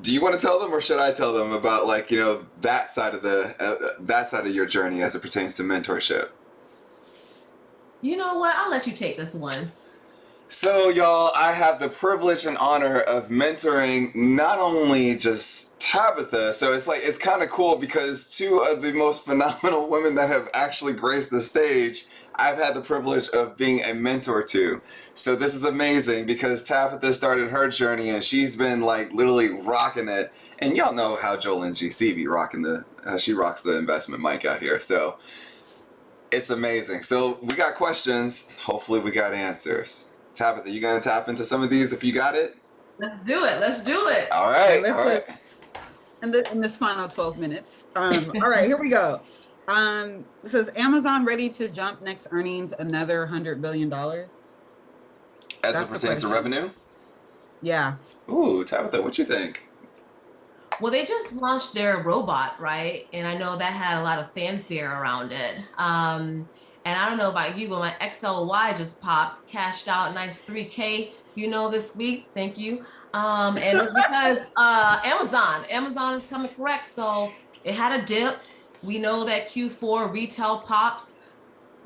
Do you want to tell them, or should I tell them about that side of your journey as it pertains to mentorship? You know what? I'll let you take this one. So, y'all, I have the privilege and honor of mentoring not only just Tabitha, so it's kind of cool because two of the most phenomenal women that have actually graced the stage, I've had the privilege of being a mentor to. So this is amazing because Tabitha started her journey and she's been literally rocking it. And y'all know how jolyngc be rocking she rocks the investment mic out here. So it's amazing. So we got questions. Hopefully we got answers. Tabitha, you gonna tap into some of these if you got it? Let's do it. All right. All right. In this final 12 minutes. All right, here we go. It says, Amazon ready to jump next earnings another $100 billion? As it pertains to revenue? Yeah. Ooh, Tabitha, what you think? Well, they just launched their robot, right? And I know that had a lot of fanfare around it. And I don't know about you, but my XLY just popped, cashed out a nice 3K, this week. Thank you. And it's because Amazon is coming correct. So it had a dip. We know that Q4 retail pops.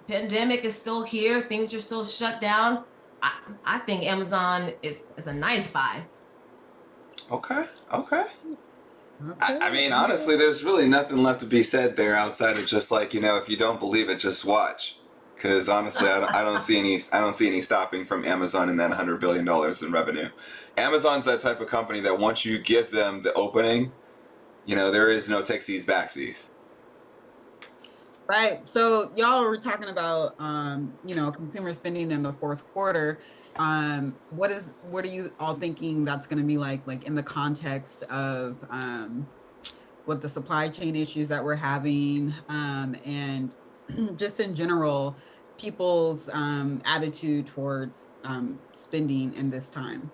Pandemic is still here. Things are still shut down. I think Amazon is a nice buy. Okay. I mean, honestly, there's really nothing left to be said there outside of just if you don't believe it, just watch. Because honestly, I don't see any stopping from Amazon and that $100 billion in revenue. Amazon's that type of company that once you give them the opening, there is no takesies backsies. Right. So y'all were talking about, consumer spending in the fourth quarter. What are you all thinking that's going to be like in the context of what the supply chain issues that we're having, and just in general, people's attitude towards spending in this time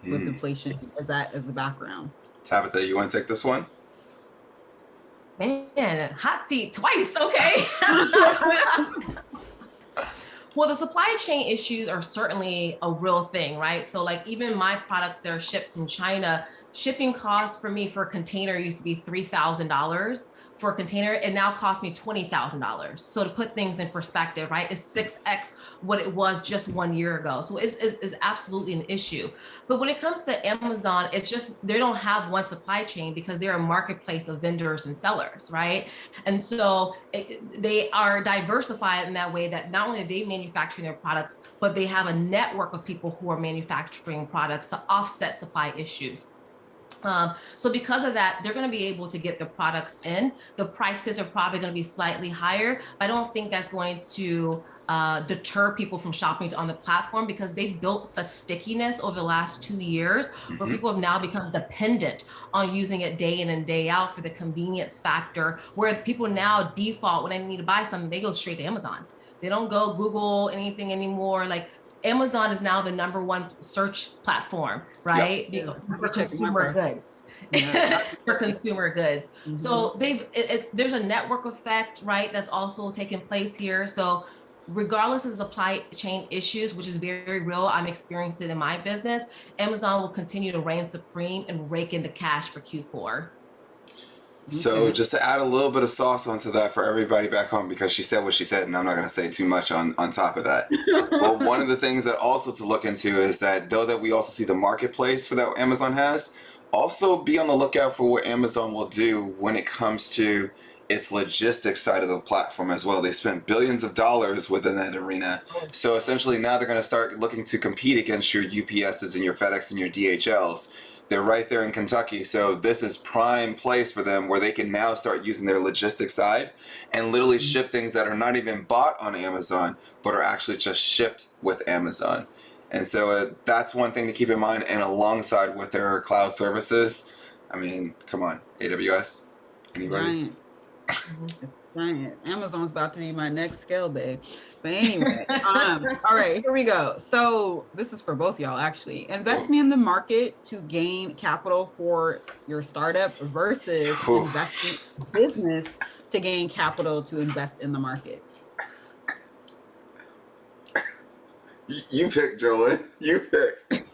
with inflation as the background? Tabitha, you want to take this one? Man, hot seat twice. Okay. Well, the supply chain issues are certainly a real thing, right? So even my products that are shipped from China, shipping costs for me for a container used to be $3,000 for a container. It now costs me $20,000. So to put things in perspective, right, it's 6x what it was just 1 year ago. So it's absolutely an issue. But when it comes to Amazon, it's just, they don't have one supply chain because they're a marketplace of vendors and sellers, right? And so they are diversified in that way that not only are they manufacturing their products, but they have a network of people who are manufacturing products to offset supply issues. So because of that, they're going to be able to get the products in. The prices are probably going to be slightly higher. I don't think that's going to deter people from shopping on the platform because they built such stickiness over the last 2 years where people have now become dependent on using it day in and day out for the convenience factor, where people now default when they need to buy something, they go straight to Amazon. They don't go Google anything anymore. Amazon is now the #1 search platform, right? Yep. For consumer goods. Yeah. For consumer goods. So there's a network effect, right? That's also taking place here. So regardless of supply chain issues, which is very real, I'm experiencing it in my business, Amazon will continue to reign supreme and rake in the cash for Q4. So just to add a little bit of sauce onto that for everybody back home, because she said what she said, and I'm not going to say too much on top of that. But one of the things that also to look into is that though that we also see the marketplace for that Amazon has, also be on the lookout for what Amazon will do when it comes to its logistics side of the platform as well. They spent billions of dollars within that arena. So essentially now they're going to start looking to compete against your UPSs and your FedEx and your DHLs. They're right there in Kentucky, so this is prime place for them where they can now start using their logistics side and literally ship things that are not even bought on Amazon, but are actually just shipped with Amazon. And so that's one thing to keep in mind, and alongside with their cloud services, I mean, come on, AWS, anybody? Giant. Amazon's about to be my next scale, babe. But anyway, all right, here we go. So this is for both y'all, actually. Investing in the market to gain capital for your startup versus investing in business to gain capital to invest in the market. You pick, Jolie. You pick.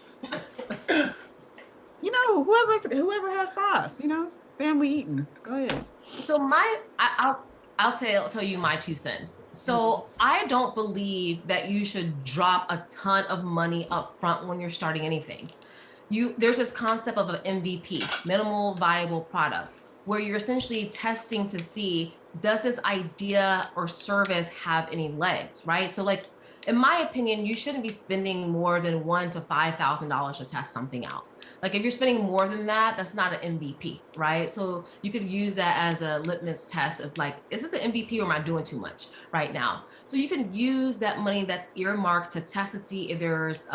You know, whoever has sauce, you know, family eating. Go ahead. So I'll tell you my 2 cents. So I don't believe that you should drop a ton of money up front when you're starting anything. There's this concept of an MVP, minimal viable product, where you're essentially testing to see, does this idea or service have any legs, right? So like, in my opinion, you shouldn't be spending more than $1,000 to $5,000 to test something out. Like if you're spending more than that, that's not an MVP, right? So you could use that as a litmus test of like, is this an MVP or am I doing too much right now? So you can use that money that's earmarked to test to see if there's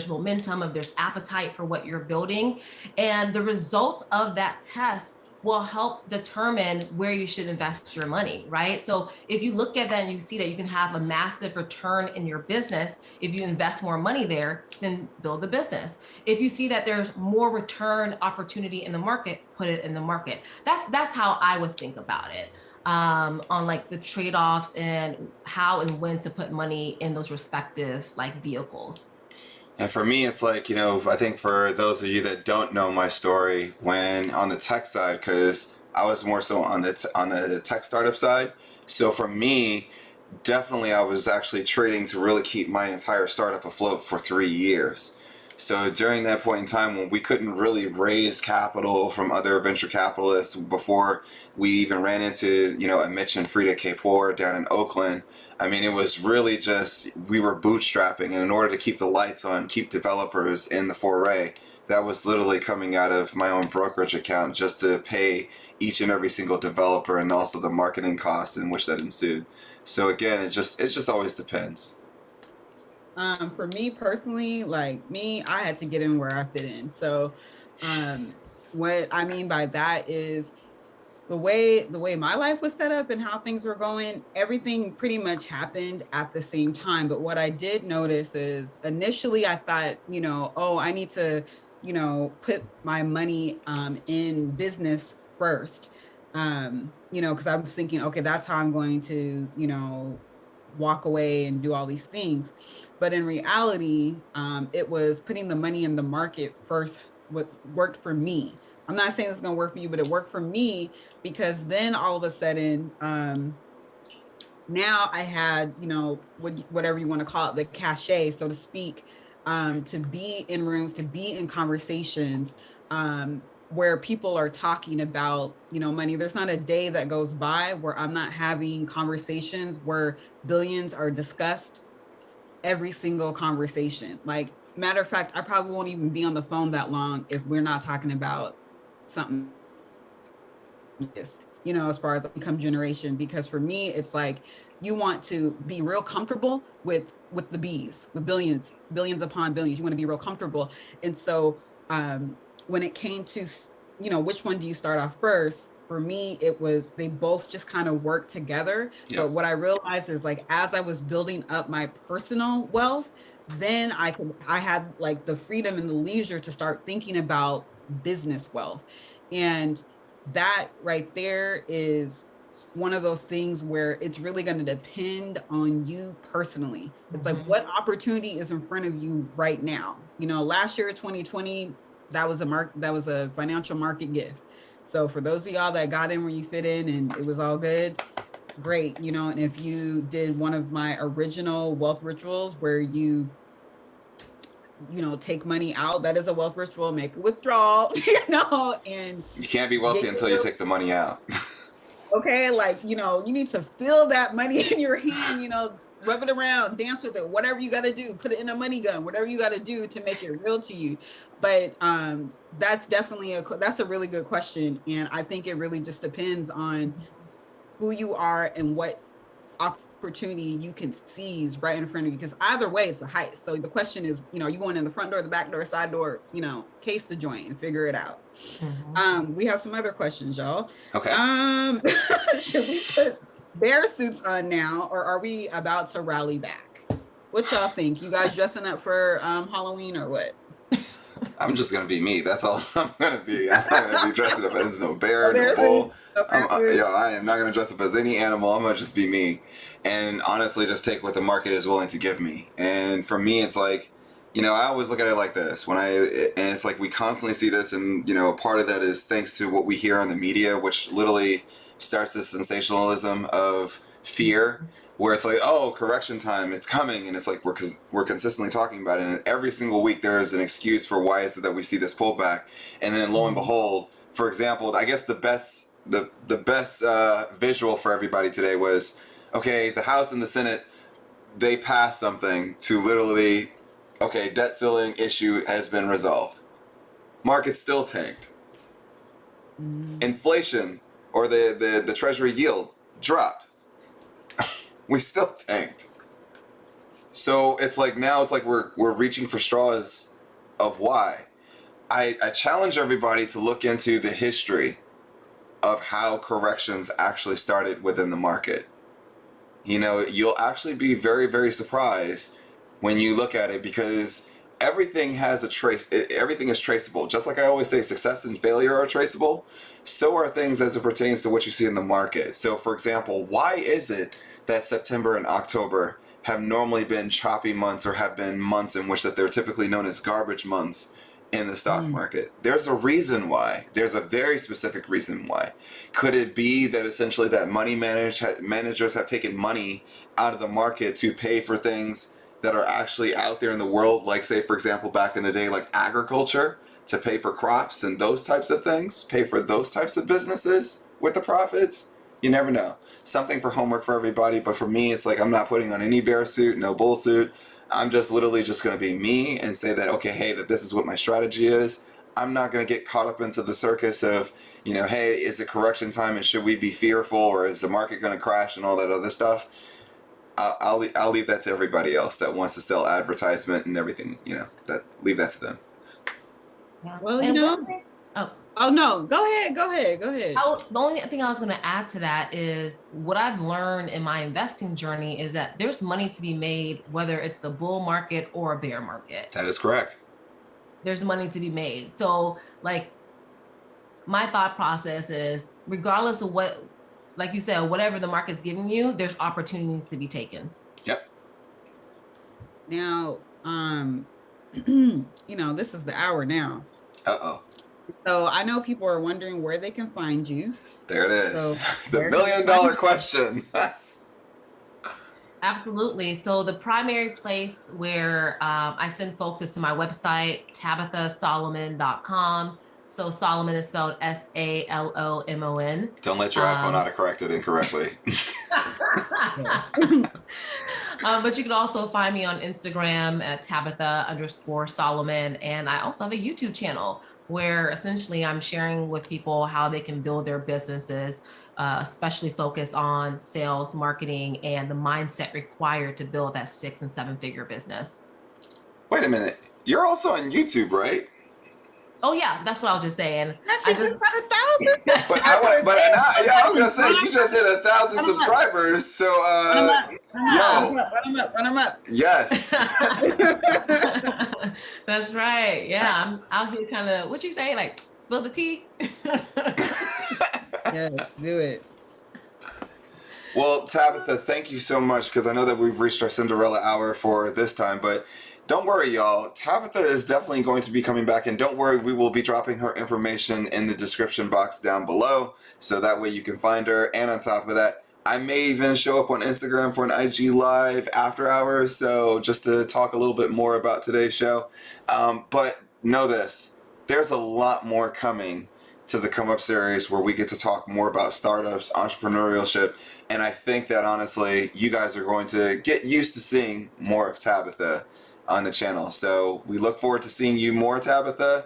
momentum, if there's appetite for what you're building. And the results of that test will help determine where you should invest your money, right? So if you look at that and you see that you can have a massive return in your business, if you invest more money there, then build the business. If you see that there's more return opportunity in the market, put it in the market. That's how I would think about it, on like the trade-offs and how and when to put money in those respective like vehicles. And for me, it's like, you know, I think for those of you that don't know my story, when on the tech side, because I was more so on the tech startup side. So for me, definitely I was actually trading to really keep my entire startup afloat for 3 years. So during that point in time when we couldn't really raise capital from other venture capitalists before we even ran into, you know, a Mitch and Frida Kapor down in Oakland, I mean, it was really just, we were bootstrapping, and in order to keep the lights on, keep developers in the foray, that was literally coming out of my own brokerage account just to pay each and every single developer and also the marketing costs in which that ensued. So again, it just always depends. For me personally, like me, I had to get in where I fit in. So what I mean by that is the way my life was set up and how things were going, everything pretty much happened at the same time. But what I did notice is initially I thought, you know, oh, I need to, you know, put my money in business first, you know, because I was thinking, okay, that's how I'm going to, you know, walk away and do all these things. But in reality, it was putting the money in the market first, what worked for me. I'm not saying it's going to work for you, but it worked for me because then all of a sudden, now I had, you know, whatever you want to call it, the cachet, so to speak, to be in rooms, to be in conversations where people are talking about, you know, money. There's not a day that goes by where I'm not having conversations where billions are discussed. Every single conversation. Like, matter of fact, I probably won't even be on the phone that long if we're not talking about something, you know, as far as income generation. Because for me, it's like you want to be real comfortable with the B's, with billions upon billions. You want to be real comfortable. And so when it came to, you know, which one do you start off first? For me, it was, they both just kind of work together. Yep. But what I realized is, like, as I was building up my personal wealth, then I had like the freedom and the leisure to start thinking about business wealth. And that right there is one of those things where it's really going to depend on you personally. It's like, what opportunity is in front of you right now? You know, last year, 2020, that was a financial market gift. So for those of y'all that got in where you fit in and it was all good, great. You know, and if you did one of my original wealth rituals where you take money out, that is a wealth ritual, make a withdrawal, and you can't be wealthy until you take the money out. Okay, like, you need to feel that money in your hand, rub it around, dance with it, whatever you got to do, put it in a money gun, whatever you got to do to make it real to you. But that's definitely that's a really good question. And I think it really just depends on who you are and what opportunity you can seize right in front of you, because either way it's a heist. So the question is, you going in the front door, the back door, side door, case the joint and figure it out. We have some other questions, y'all. Okay. Should we put bear suits on now, or are we about to rally back? What y'all think? You guys dressing up for Halloween or what? I'm just gonna be me. That's all I'm gonna be. I'm not gonna be dressing up as no bear, no bull. I am not gonna dress up as any animal. I'm gonna just be me, and honestly, just take what the market is willing to give me. And for me, it's like, I always look at it like this. And it's like we constantly see this, and part of that is thanks to what we hear on the media, which literally starts this sensationalism of fear, where it's like, oh, correction time, it's coming, and it's like we're consistently talking about it, and every single week there is an excuse for why is it that we see this pullback, and then lo and behold, for example, I guess the best visual for everybody today was, okay, the House and the Senate, they passed something to literally, okay, debt ceiling issue has been resolved. Market still tanked. Inflation, or the Treasury yield, dropped. We still tanked. So it's like now it's like we're reaching for straws of why. I challenge everybody to look into the history of how corrections actually started within the market. You'll actually be very, very surprised when you look at it, because everything has everything is traceable. Just like I always say, success and failure are traceable. So are things as it pertains to what you see in the market. So for example, why is it that September and October have normally been choppy months, or have been months in which that they're typically known as garbage months in the stock market? There's a reason why. There's a very specific reason why. Could it be that essentially that money managers have taken money out of the market to pay for things that are actually out there in the world, like say, for example, back in the day, like agriculture, to pay for crops and those types of things, pay for those types of businesses with the profits? You never know. Something for homework for everybody, but for me, it's like I'm not putting on any bear suit, no bull suit. I'm just literally just going to be me and say that, okay, hey, that this is what my strategy is. I'm not going to get caught up into the circus of, hey, is it correction time and should we be fearful, or is the market going to crash and all that other stuff? I'll leave that to everybody else that wants to sell advertisement and everything, leave that to them. Well, Oh no, go ahead. The only thing I was going to add to that is what I've learned in my investing journey is that there's money to be made, whether it's a bull market or a bear market. That is correct. There's money to be made. So like my thought process is, regardless of what, like you said, whatever the market's giving you, there's opportunities to be taken. Yep. Now, this is the hour now. Uh-oh. So I know people are wondering where they can find you. There it is. The $1 million question. Absolutely. So the primary place where I send folks is to my website, tabithasalomon.com. So Solomon is spelled Salomon. Don't let your iPhone autocorrect it incorrectly. But you can also find me on Instagram at Tabitha_Salomon. And I also have a YouTube channel where essentially I'm sharing with people how they can build their businesses, especially focus on sales, marketing, and the mindset required to build that 6- and 7-figure business. Wait a minute. You're also on YouTube, right? Oh yeah, that's what I was just saying. She just got 1,000. But I was gonna say you just hit 1,000 subscribers. So run them up. Yes. That's right. Yeah, I'm out here kind of, what you say, like spill the tea. Yes, do it. Well, Tabitha, thank you so much, because I know that we've reached our Cinderella hour for this time, but don't worry, y'all. Tabitha is definitely going to be coming back, and don't worry, we will be dropping her information in the description box down below, so that way you can find her. And on top of that, I may even show up on Instagram for an IG Live after hours, so just to talk a little bit more about today's show. But know this, there's a lot more coming to the Come Up series, where we get to talk more about startups, entrepreneurship, and I think that honestly, you guys are going to get used to seeing more of Tabitha on the channel. So we look forward to seeing you more, Tabitha.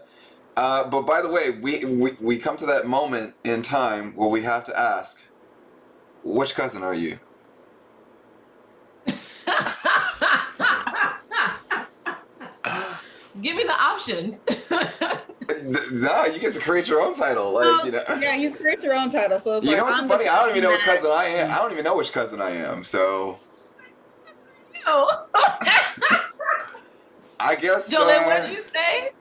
But by the way, we come to that moment in time where we have to ask, which cousin are you? Give me the options. No, you get to create your own title. Like, you know. Yeah, you create your own title. So it's You know what's I'm funny? the I don't even know what cousin cousin I am. I don't even know which cousin I am. So I guess. Jolene, what did you say?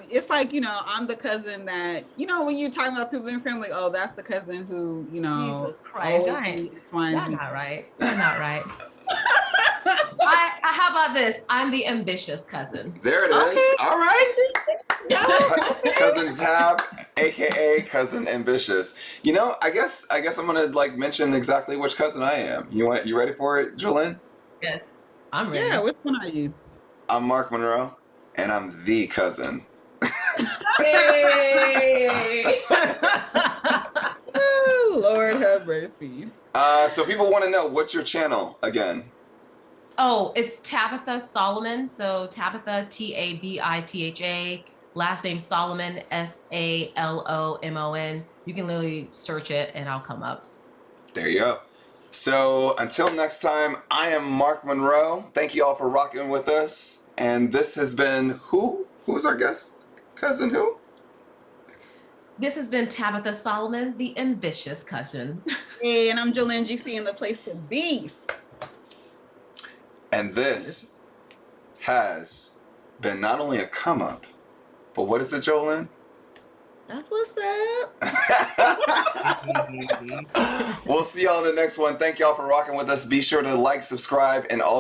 It's like, I'm the cousin that, when you're talking about people in family, oh, that's the cousin who, Jesus Christ, That's not right. That's not right. How about this? I'm the ambitious cousin. There it is. Okay. All right. Yeah. Cousin Tab, aka Cousin Ambitious. I guess I'm gonna mention exactly which cousin I am. You ready for it, Jolene? Yes, I'm ready. Yeah, which one are you? I'm Mark Monroe, and I'm the cousin. Hey. Oh, Lord have mercy. So people want to know, what's your channel again? Oh, it's Tabitha Salomon. So Tabitha, Tabitha, last name Salomon, Salomon. You can literally search it and I'll come up. There you go. So until next time, I am Mark Monroe. Thank you all for rocking with us. And this has been who? Who's our guest? Cousin who? This has been Tabitha Salomon, the ambitious cousin. Hey, and I'm jolyngc, in the place to be. And this has been not only a come up, but what is it, Jolene? That's what's up. We'll see y'all in the next one. Thank y'all for rocking with us. Be sure to like, subscribe, and also